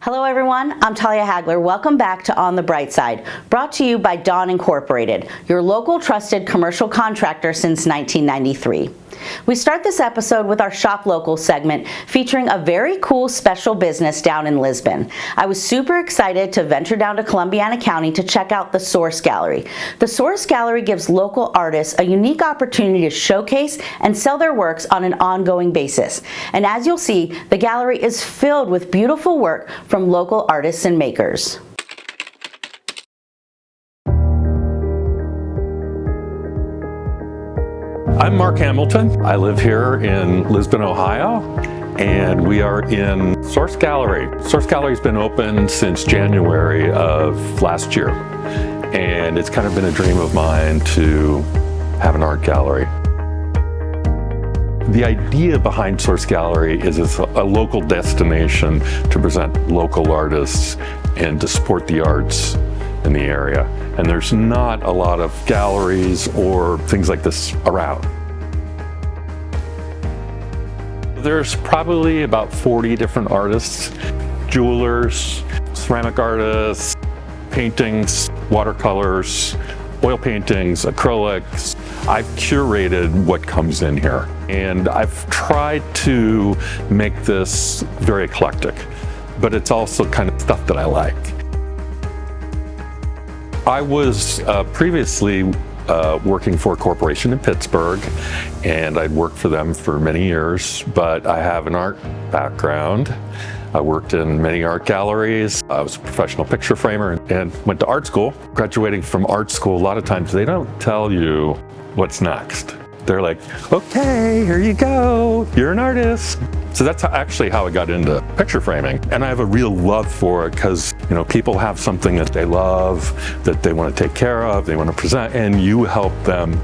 Hello everyone, I'm Talia Hagler. Welcome back to On the Bright Side, brought to you by Dawn Incorporated, your local trusted commercial contractor since 1993. We start this episode with our Shop Local segment featuring a very cool special business down in Lisbon. I was super excited to venture down to Columbiana County to check out the Source Gallery. The Source Gallery gives local artists a unique opportunity to showcase and sell their works on an ongoing basis. And as you'll see, the gallery is filled with beautiful work from local artists and makers. I'm Mark Hamilton. I live here in Lisbon, Ohio, and we are in Source Gallery. Source Gallery's been open since January of last year, and it's kind of been a dream of mine to have an art gallery. The idea behind Source Gallery is it's a local destination to present local artists and to support the arts in the area. And there's not a lot of galleries or things like this around. There's probably about 40 different artists, jewelers, ceramic artists, paintings, watercolors, oil paintings, acrylics. I've curated what comes in here, and I've tried to make this very eclectic, but it's also kind of stuff that I like. I was previously working for a corporation in Pittsburgh, and I'd worked for them for many years, but I have an art background. I worked in many art galleries. I was a professional picture framer and went to art school. Graduating from art school, a lot of times they don't tell you what's next. They're like, okay, here you go, you're an artist. So that's actually how I got into picture framing. And I have a real love for it because, people have something that they love, that they want to take care of, they want to present, and you help them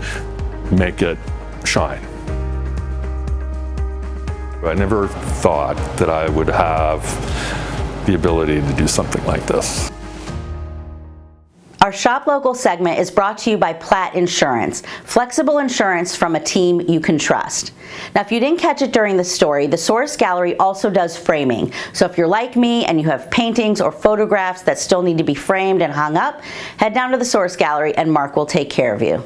make it shine. I never thought that I would have the ability to do something like this. Our Shop Local segment is brought to you by Platt Insurance, flexible insurance from a team you can trust. Now, if you didn't catch it during the story, the Source Gallery also does framing. So if you're like me and you have paintings or photographs that still need to be framed and hung up, head down to the Source Gallery and Mark will take care of you.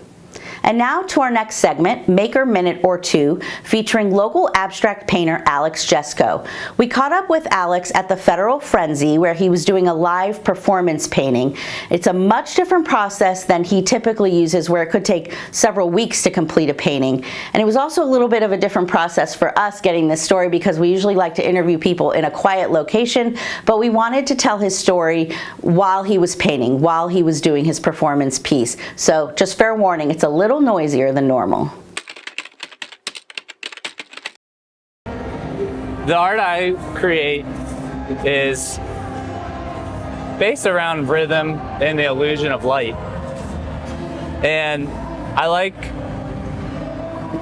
And now to our next segment, Maker Minute or Two, featuring local abstract painter Alex Jesko. We caught up with Alex at the Federal Frenzy, where he was doing a live performance painting. It's a much different process than he typically uses, where it could take several weeks to complete a painting. And it was also a little bit of a different process for us getting this story, because we usually like to interview people in a quiet location, but we wanted to tell his story while he was painting, while he was doing his performance piece. So just fair warning, it's a little noisier than normal. The art I create is based around rhythm and the illusion of light. And I like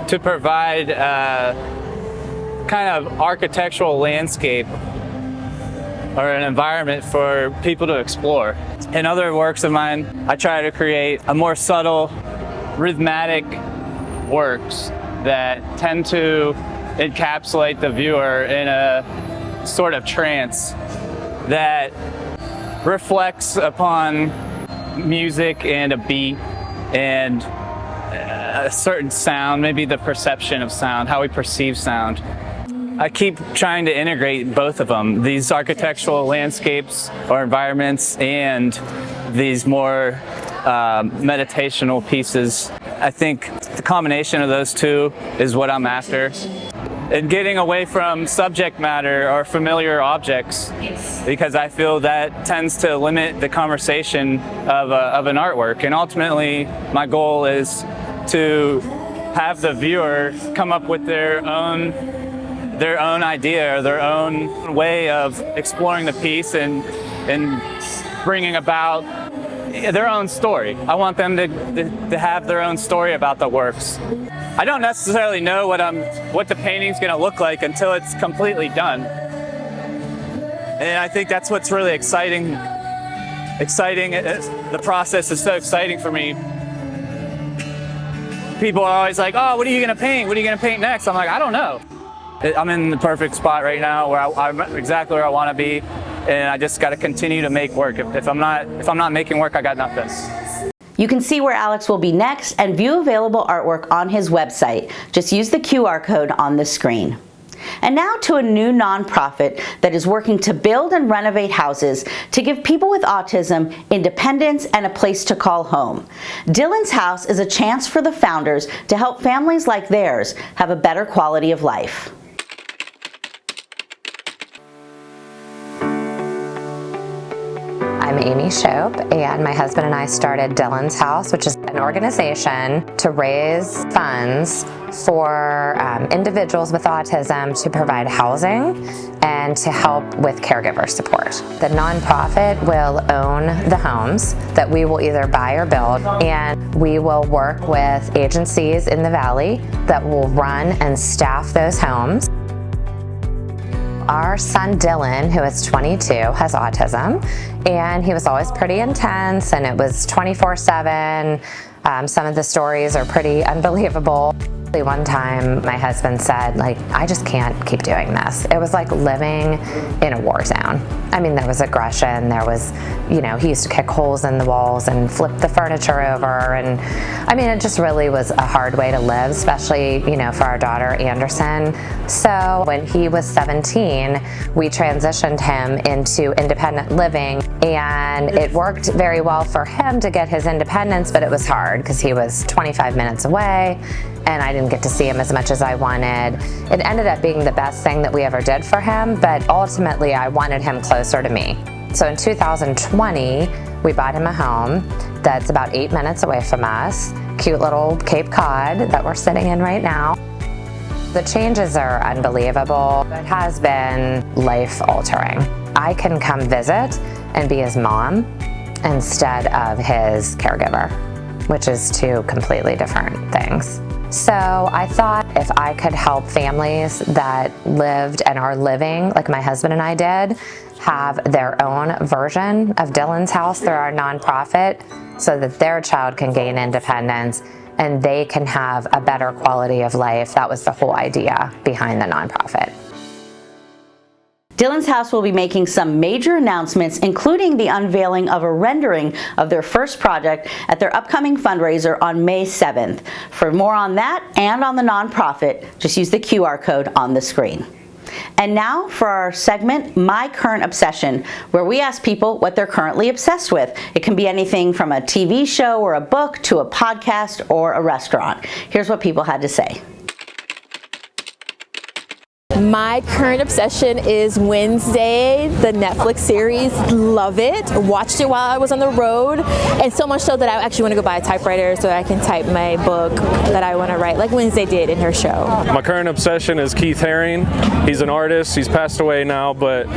to provide a kind of architectural landscape or an environment for people to explore. In other works of mine, I try to create a more subtle, rhythmic works that tend to encapsulate the viewer in a sort of trance that reflects upon music and a beat and a certain sound, maybe the perception of sound, how we perceive sound. I keep trying to integrate both of them, these architectural landscapes or environments and these more meditational pieces. I think the combination of those two is what I'm after. And getting away from subject matter or familiar objects, because I feel that tends to limit the conversation of an artwork. And ultimately, my goal is to have the viewer come up with their own idea or their own way of exploring the piece and bringing about their own story. I want them to have their own story about the works. I don't necessarily know what the painting's going to look like until it's completely done. And I think that's what's really exciting. The process is so exciting for me. People are always like, oh, what are you going to paint? What are you going to paint next? I'm like, I don't know. I'm in the perfect spot right now where I'm exactly where I want to be. and I just got to continue to make work. If I'm not making work, I got nothing. You can see where Alex will be next and view available artwork on his website. Just use the QR code on the screen. And now to a new nonprofit that is working to build and renovate houses to give people with autism independence and a place to call home. Dylan's House is a chance for the founders to help families like theirs have a better quality of life. I'm Amy Shope, and my husband and I started Dylan's House, which is an organization to raise funds for individuals with autism to provide housing and to help with caregiver support. The nonprofit will own the homes that we will either buy or build, and we will work with agencies in the Valley that will run and staff those homes. Our son Dylan, who is 22, has autism, and he was always pretty intense, and it was 24/7. Some of the stories are pretty unbelievable. One time my husband said, I just can't keep doing this. It was like living in a war zone. I mean, there was aggression, there was, he used to kick holes in the walls and flip the furniture over, and I mean, it just really was a hard way to live, especially, for our daughter Anderson. So when he was 17, we transitioned him into independent living, and it worked very well for him to get his independence, but it was hard because he was 25 minutes away, and I didn't get to see him as much as I wanted. It ended up being the best thing that we ever did for him, but ultimately I wanted him closer to me. So in 2020, we bought him a home that's about 8 minutes away from us, cute little Cape Cod that we're sitting in right now. The changes are unbelievable. It has been life-altering. I can come visit and be his mom instead of his caregiver, which is two completely different things. So I thought if I could help families that lived and are living, like my husband and I did, have their own version of Dylan's House through our nonprofit so that their child can gain independence and they can have a better quality of life. That was the whole idea behind the nonprofit. Dylan's House will be making some major announcements, including the unveiling of a rendering of their first project at their upcoming fundraiser on May 7th. For more on that and on the nonprofit, just use the QR code on the screen. And now for our segment, My Current Obsession, where we ask people what they're currently obsessed with. It can be anything from a TV show or a book to a podcast or a restaurant. Here's what people had to say. My current obsession is Wednesday, the Netflix series. Love it. Watched it while I was on the road, and so much so that I actually want to go buy a typewriter so I can type my book that I want to write, like Wednesday did in her show. My current obsession is Keith Haring. He's an artist. He's passed away now, but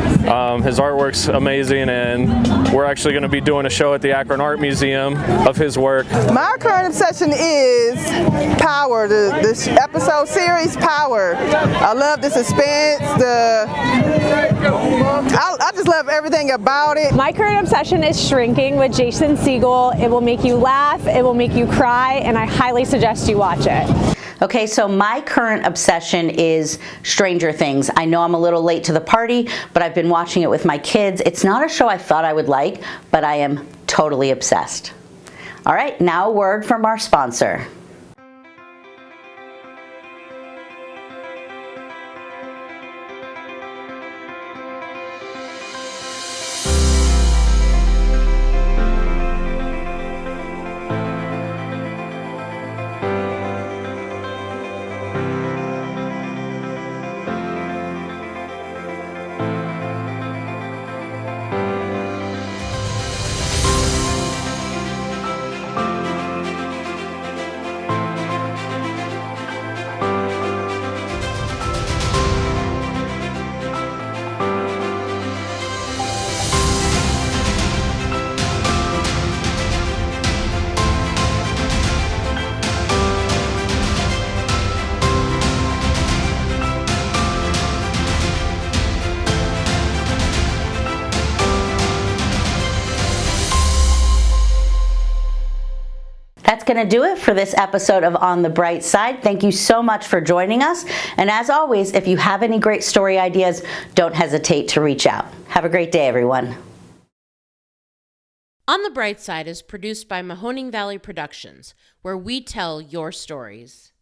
his artwork's amazing, and we're actually going to be doing a show at the Akron Art Museum of his work. My current obsession is Power, the episode series Power. I love the suspense, I just love everything about it. My current obsession is Shrinking with Jason Segel. It will make you laugh, it will make you cry, and I highly suggest you watch it. Okay, so my current obsession is Stranger Things. I know I'm a little late to the party, but I've been watching it with my kids. It's not a show I thought I would like, but I am totally obsessed. All right, now a word from our sponsor. going to do it for this episode of On the Bright Side. Thank you so much for joining us. And as always, if you have any great story ideas, don't hesitate to reach out. Have a great day, everyone. On the Bright Side is produced by Mahoning Valley Productions, where we tell your stories.